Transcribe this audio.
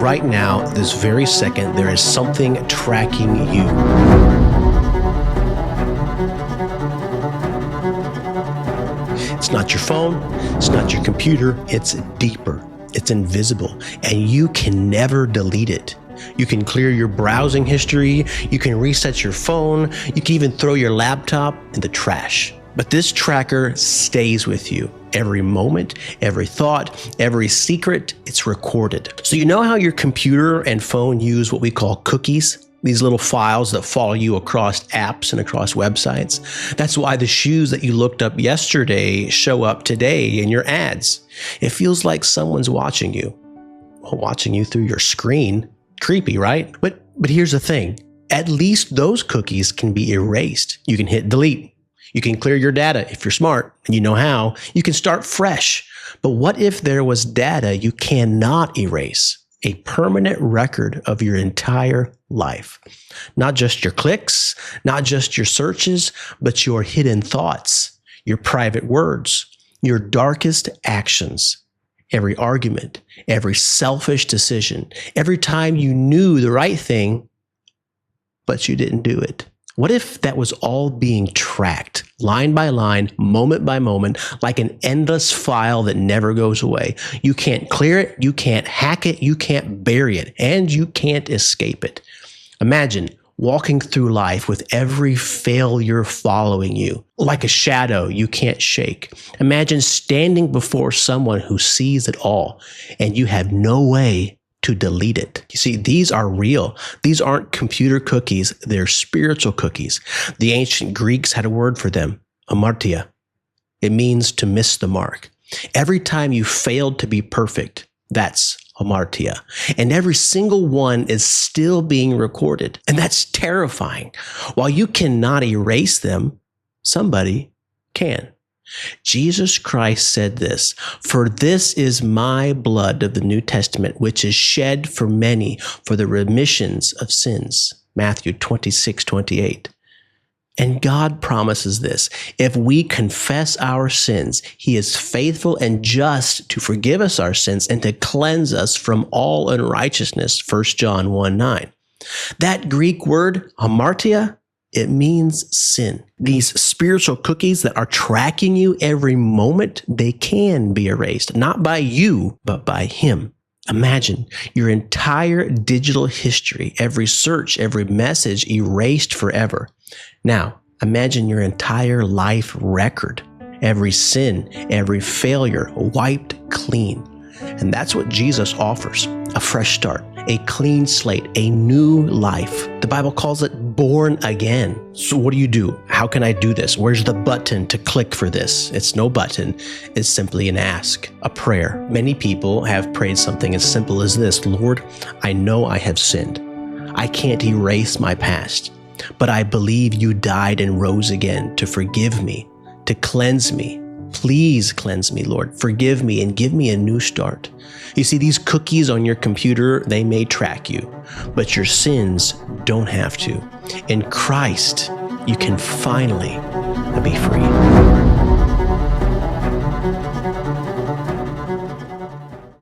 right now, this very second, there is something tracking you. It's not your phone, it's not your computer, it's deeper, it's invisible, and you can never delete it. You can clear your browsing history, you can reset your phone, you can even throw your laptop in the trash. But this tracker stays with you. Every moment, every thought, every secret, it's recorded. So you know how your computer and phone use what we call cookies? These little files that follow you across apps and across websites. That's why the shoes that you looked up yesterday show up today in your ads. It feels like someone's watching you. Well, watching you through your screen. Creepy, right? But here's the thing. At least those cookies can be erased. You can hit delete. You can clear your data if you're smart and you know how. You can start fresh. But what if there was data you cannot erase? A permanent record of your entire life. Not just your clicks, not just your searches, but your hidden thoughts, your private words, your darkest actions, every argument, every selfish decision, every time you knew the right thing, but you didn't do it. What if that was all being tracked, line by line, moment by moment, like an endless file that never goes away? You can't clear it, you can't hack it, you can't bury it, and you can't escape it. Imagine walking through life with every failure following you, like a shadow you can't shake. Imagine standing before someone who sees it all, and you have no way to delete it. You see, these are real. These aren't computer cookies, they're spiritual cookies. The ancient Greeks had a word for them, hamartía. It means to miss the mark. Every time you failed to be perfect, that's hamartía. And every single one is still being recorded. And that's terrifying. While you cannot erase them, somebody can. Jesus Christ said this, "For this is my blood of the New Testament, which is shed for many for the remissions of sins." Matthew 26:28. And God promises this. If we confess our sins, he is faithful and just to forgive us our sins and to cleanse us from all unrighteousness. 1 John 1:9. That Greek word, hamartía, it means sin. These spiritual cookies that are tracking you every moment, they can be erased, not by you, but by him. Imagine your entire digital history, every search, every message erased forever. Now, imagine your entire life record, every sin, every failure wiped clean. And that's what Jesus offers, a fresh start, a clean slate, a new life. The Bible calls it born again. So what do? How can I do this? Where's the button to click for this? It's no button. It's simply an ask, a prayer. Many people have prayed something as simple as this: Lord, I know I have sinned. I can't erase my past, but I believe you died and rose again to forgive me, to cleanse me. Please cleanse me, Lord. Forgive me and give me a new start. You see, these cookies on your computer, they may track you, but your sins don't have to. In Christ, you can finally be free.